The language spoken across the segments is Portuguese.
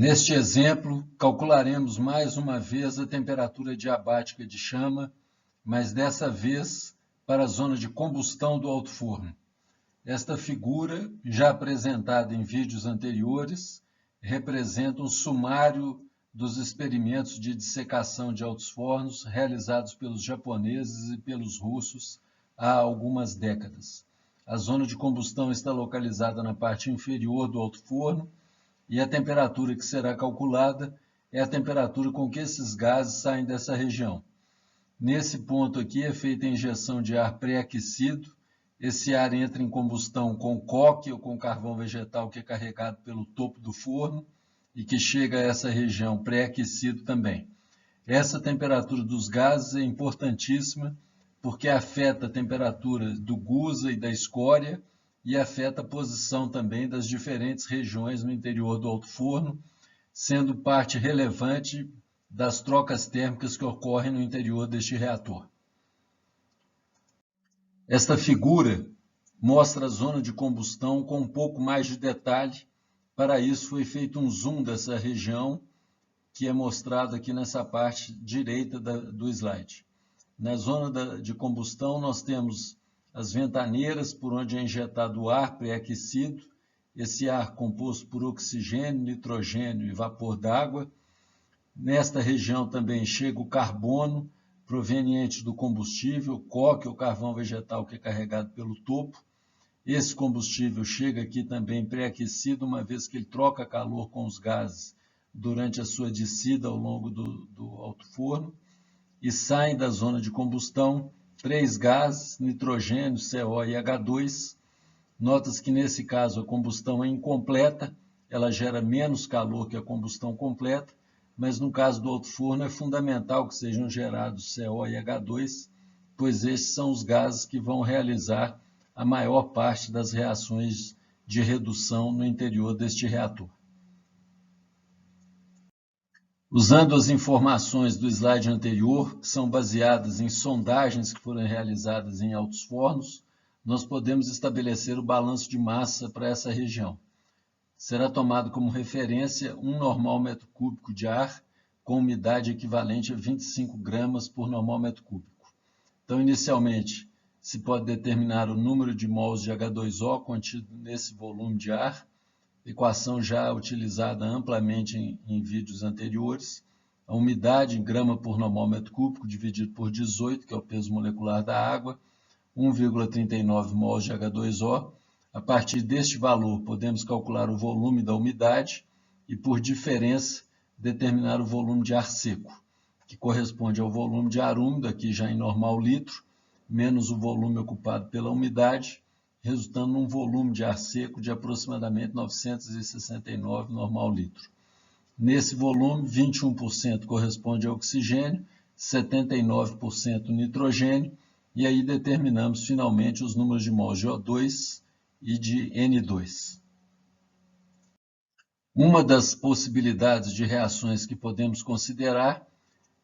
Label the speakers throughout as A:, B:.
A: Neste exemplo, calcularemos mais uma vez a temperatura diabática de chama, mas dessa vez para a zona de combustão do alto-forno. Esta figura, já apresentada em vídeos anteriores, representa um sumário dos experimentos de dissecação de altos fornos realizados pelos japoneses e pelos russos há algumas décadas. A zona de combustão está localizada na parte inferior do alto-forno e a temperatura que será calculada é a temperatura com que esses gases saem dessa região. Nesse ponto aqui é feita a injeção de ar pré-aquecido. Esse ar entra em combustão com coque ou com carvão vegetal que é carregado pelo topo do forno e que chega a essa região pré-aquecido também. Essa temperatura dos gases é importantíssima porque afeta a temperatura do gusa e da escória e afeta a posição também das diferentes regiões no interior do alto-forno, sendo parte relevante das trocas térmicas que ocorrem no interior deste reator. Esta figura mostra a zona de combustão com um pouco mais de detalhe. Para isso foi feito um zoom dessa região, que é mostrado aqui nessa parte direita do slide. Na zona de combustão nós temos as ventaneiras por onde é injetado o ar pré-aquecido, esse ar composto por oxigênio, nitrogênio e vapor d'água. Nesta região também chega o carbono, proveniente do combustível, coque ou carvão vegetal que é carregado pelo topo. Esse combustível chega aqui também pré-aquecido, uma vez que ele troca calor com os gases durante a sua descida ao longo do alto-forno, e saem da zona de combustão 3 gases, nitrogênio, CO e H2. Nota-se que nesse caso a combustão é incompleta, ela gera menos calor que a combustão completa, mas no caso do alto-forno é fundamental que sejam gerados CO e H2, pois estes são os gases que vão realizar a maior parte das reações de redução no interior deste reator. Usando as informações do slide anterior, que são baseadas em sondagens que foram realizadas em altos fornos, nós podemos estabelecer o balanço de massa para essa região. Será tomado como referência 1 normal metro cúbico de ar com umidade equivalente a 25 gramas por normal metro cúbico. Então, inicialmente, se pode determinar o número de mols de H2O contido nesse volume de ar, equação já utilizada amplamente em vídeos anteriores. A umidade em grama por normal metro cúbico dividido por 18, que é o peso molecular da água, 1,39 mols de H2O. A partir deste valor, podemos calcular o volume da umidade e, por diferença, determinar o volume de ar seco, que corresponde ao volume de ar úmido, aqui já em normal litro, menos o volume ocupado pela umidade, resultando num volume de ar seco de aproximadamente 969 normal litro. Nesse volume, 21% corresponde a oxigênio, 79% nitrogênio, e aí determinamos finalmente os números de mols de O2 e de N2. Uma das possibilidades de reações que podemos considerar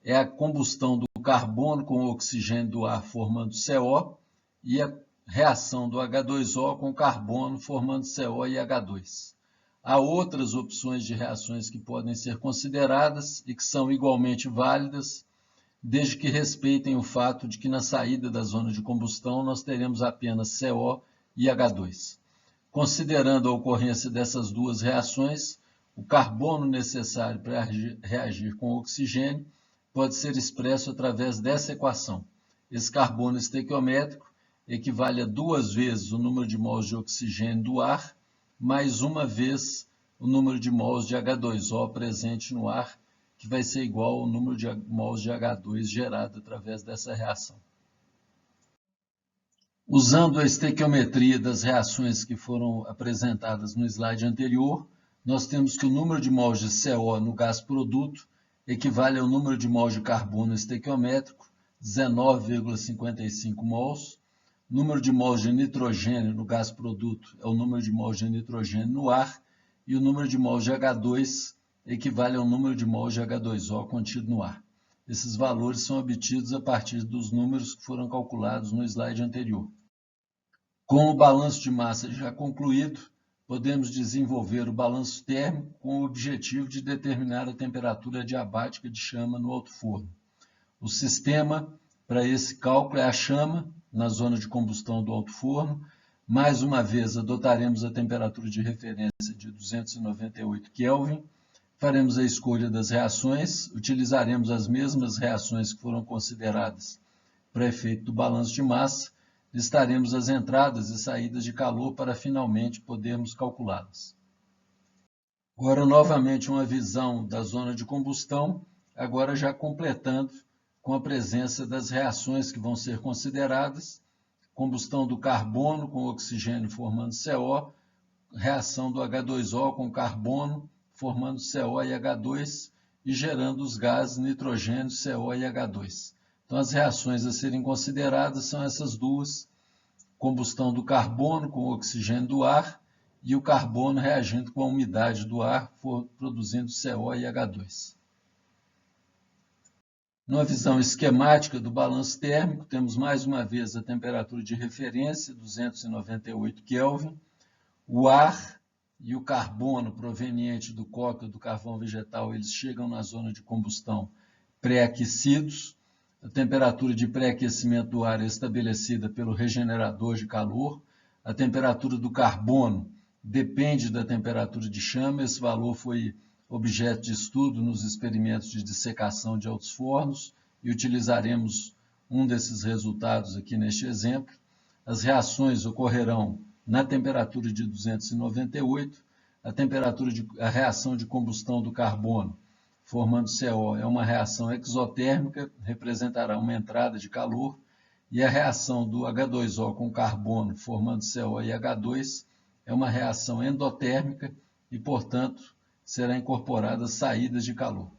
A: é a combustão do carbono com o oxigênio do ar formando CO e a reação do H2O com carbono formando CO e H2. Há outras opções de reações que podem ser consideradas e que são igualmente válidas, desde que respeitem o fato de que na saída da zona de combustão nós teremos apenas CO e H2. Considerando a ocorrência dessas duas reações, o carbono necessário para reagir com o oxigênio pode ser expresso através dessa equação. Esse carbono estequiométrico equivale a 2 vezes o número de mols de oxigênio do ar, mais 1 vez o número de mols de H2O presente no ar, que vai ser igual ao número de mols de H2 gerado através dessa reação. Usando a estequiometria das reações que foram apresentadas no slide anterior, nós temos que o número de mols de CO no gás produto equivale ao número de mols de carbono estequiométrico, 19,55 mols. O número de mols de nitrogênio no gás produto é o número de mols de nitrogênio no ar, e o número de mols de H2 equivale ao número de mols de H2O contido no ar. Esses valores são obtidos a partir dos números que foram calculados no slide anterior. Com o balanço de massa já concluído, podemos desenvolver o balanço térmico com o objetivo de determinar a temperatura adiabática de chama no alto forno. O sistema para esse cálculo é a chama na zona de combustão do alto forno. Mais uma vez, adotaremos a temperatura de referência de 298 Kelvin. Faremos a escolha das reações, utilizaremos as mesmas reações que foram consideradas para efeito do balanço de massa, listaremos as entradas e saídas de calor para finalmente podermos calculá-las. Agora, novamente, uma visão da zona de combustão, agora já completando com a presença das reações que vão ser consideradas: combustão do carbono com oxigênio formando CO, reação do H2O com carbono formando CO e H2 e gerando os gases nitrogênio, CO e H2. Então, as reações a serem consideradas são essas duas: combustão do carbono com o oxigênio do ar e o carbono reagindo com a umidade do ar, produzindo CO e H2. Numa visão esquemática do balanço térmico, temos mais uma vez a temperatura de referência, 298 Kelvin, o ar e o carbono proveniente do coque ou do carvão vegetal, eles chegam na zona de combustão pré-aquecidos. A temperatura de pré-aquecimento do ar é estabelecida pelo regenerador de calor. A temperatura do carbono depende da temperatura de chama. Esse valor foi objeto de estudo nos experimentos de dissecação de altos fornos e utilizaremos um desses resultados aqui neste exemplo. As reações ocorrerão na temperatura de 298. A reação de combustão do carbono formando CO é uma reação exotérmica, representará uma entrada de calor, e a reação do H2O com carbono formando CO e H2 é uma reação endotérmica e, portanto, será incorporada saídas de calor.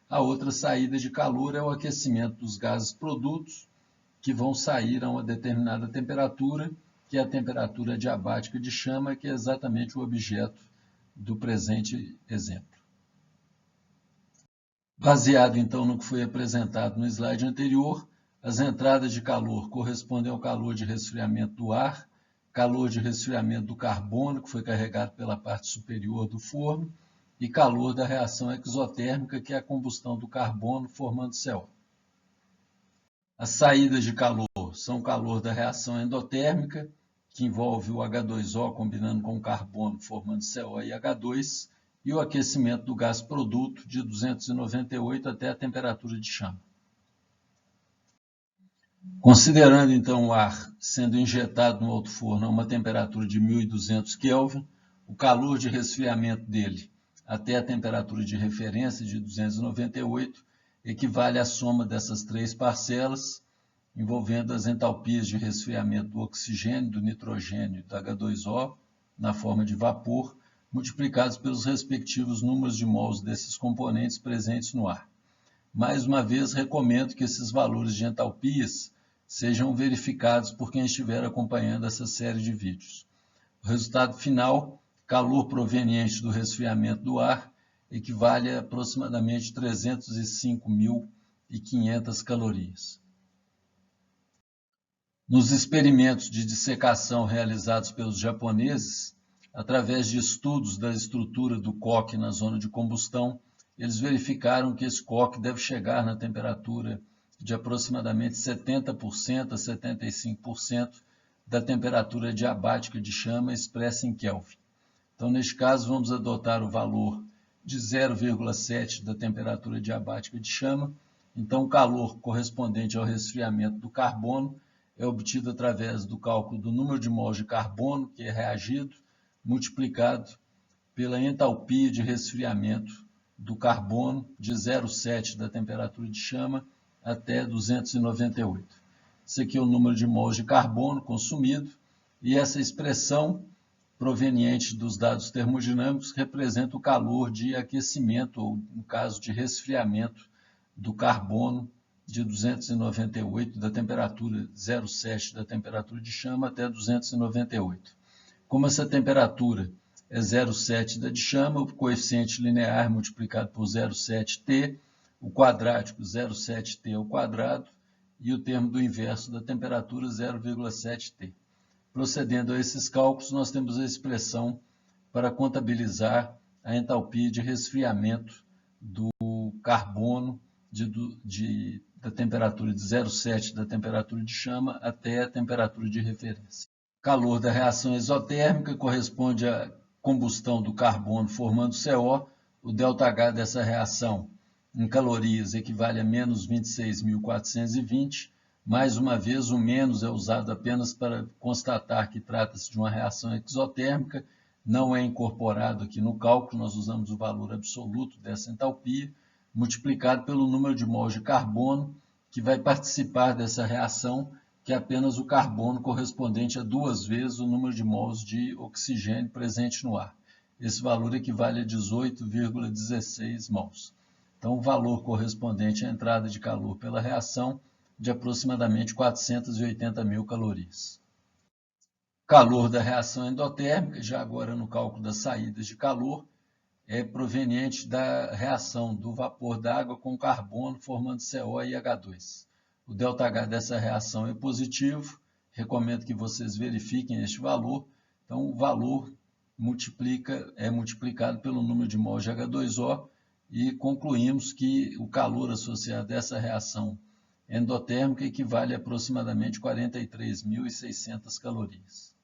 A: A outra saída de calor é o aquecimento dos gases produtos, que vão sair a uma determinada temperatura, que é a temperatura adiabática de chama, que é exatamente o objeto do presente exemplo. Baseado, então, no que foi apresentado no slide anterior, as entradas de calor correspondem ao calor de resfriamento do ar, calor de resfriamento do carbono, que foi carregado pela parte superior do forno, e calor da reação exotérmica, que é a combustão do carbono formando CO. As saídas de calor são o calor da reação endotérmica, que envolve o H2O combinando com o carbono formando CO e H2, e o aquecimento do gás produto de 298 até a temperatura de chama. Considerando então o ar sendo injetado no alto forno a uma temperatura de 1200 Kelvin, o calor de resfriamento dele até a temperatura de referência de 298 equivale à soma dessas três parcelas, envolvendo as entalpias de resfriamento do oxigênio, do nitrogênio e do H2O na forma de vapor, multiplicados pelos respectivos números de mols desses componentes presentes no ar. Mais uma vez, recomendo que esses valores de entalpias sejam verificados por quem estiver acompanhando essa série de vídeos. O resultado final, calor proveniente do resfriamento do ar, equivale a aproximadamente 305.500 calorias. Nos experimentos de dissecação realizados pelos japoneses, através de estudos da estrutura do coque na zona de combustão, eles verificaram que esse coque deve chegar na temperatura de aproximadamente 70% a 75% da temperatura adiabática de chama expressa em Kelvin. Então, neste caso, vamos adotar o valor de 0,7 da temperatura adiabática de chama. Então, o calor correspondente ao resfriamento do carbono é obtido através do cálculo do número de mols de carbono, que é reagido, multiplicado pela entalpia de resfriamento do carbono de 0,7 da temperatura de chama até 298. Esse aqui é o número de mols de carbono consumido, e essa expressão proveniente dos dados termodinâmicos representa o calor de aquecimento, ou no caso de resfriamento do carbono de 298, da temperatura 0,7 da temperatura de chama até 298. Como essa temperatura é 0,7 da de chama, o coeficiente linear multiplicado por 0,7t, o quadrático 0,7t ao quadrado e o termo do inverso da temperatura 0,7t. Procedendo a esses cálculos, nós temos a expressão para contabilizar a entalpia de resfriamento do carbono da temperatura de 0,7 da temperatura de chama até a temperatura de referência. O calor da reação exotérmica corresponde à combustão do carbono formando CO. O ΔH dessa reação em calorias equivale a menos 26.420. Mais uma vez, o menos é usado apenas para constatar que trata-se de uma reação exotérmica, não é incorporado aqui no cálculo, nós usamos o valor absoluto dessa entalpia, multiplicado pelo número de mols de carbono que vai participar dessa reação, que é apenas o carbono correspondente a 2 vezes o número de mols de oxigênio presente no ar. Esse valor equivale a 18,16 mols. Então, o valor correspondente à entrada de calor pela reação de aproximadamente 480.000 calorias. Calor da reação endotérmica, já agora no cálculo das saídas de calor, é proveniente da reação do vapor d'água com carbono formando CO e H2. O ΔH dessa reação é positivo, recomendo que vocês verifiquem este valor. Então, o valor é multiplicado pelo número de mols de H2O e concluímos que o calor associado a essa reação endotérmica equivale a aproximadamente 43.600 calorias.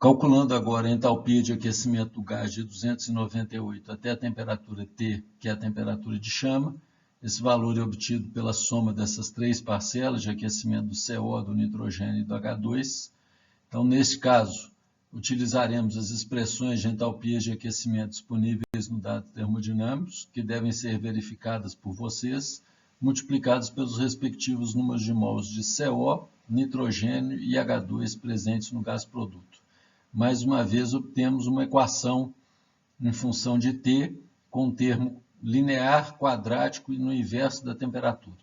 A: Calculando agora a entalpia de aquecimento do gás de 298 até a temperatura T, que é a temperatura de chama, esse valor é obtido pela soma dessas 3 parcelas de aquecimento do CO, do nitrogênio e do H2. Então, nesse caso, utilizaremos as expressões de entalpia de aquecimento disponíveis no dado termodinâmicos, que devem ser verificadas por vocês, multiplicados pelos respectivos números de mols de CO, nitrogênio e H2 presentes no gás produto. Mais uma vez, obtemos uma equação em função de T, com um termo linear, quadrático e no inverso da temperatura.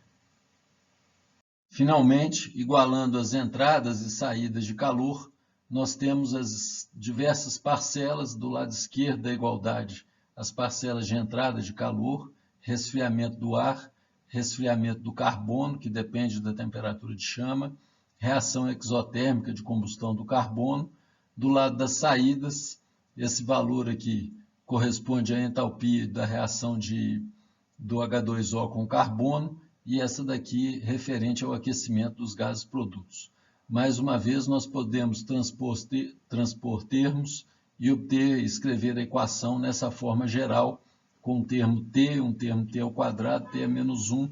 A: Finalmente, igualando as entradas e saídas de calor, nós temos as diversas parcelas do lado esquerdo da igualdade, as parcelas de entrada de calor, resfriamento do ar, resfriamento do carbono, que depende da temperatura de chama, reação exotérmica de combustão do carbono. Do lado das saídas, esse valor aqui corresponde à entalpia da reação do H2O com carbono e essa daqui referente ao aquecimento dos gases produtos. Mais uma vez, nós podemos transpor termos e escrever a equação nessa forma geral, com um termo T ao quadrado, T a menos 1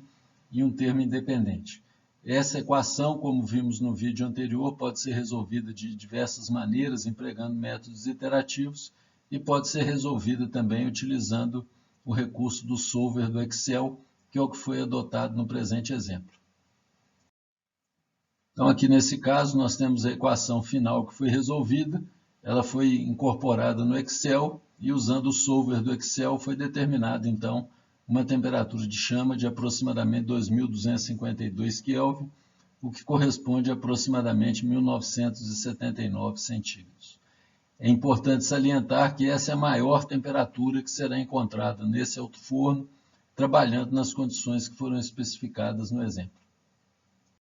A: e um termo independente. Essa equação, como vimos no vídeo anterior, pode ser resolvida de diversas maneiras, empregando métodos iterativos, e pode ser resolvida também utilizando o recurso do solver do Excel, que é o que foi adotado no presente exemplo. Então, aqui nesse caso, nós temos a equação final que foi resolvida, ela foi incorporada no Excel, e usando o solver do Excel foi determinado, então, uma temperatura de chama de aproximadamente 2.252 Kelvin, o que corresponde a aproximadamente 1.979 centígrados. É importante salientar que essa é a maior temperatura que será encontrada nesse alto-forno, trabalhando nas condições que foram especificadas no exemplo.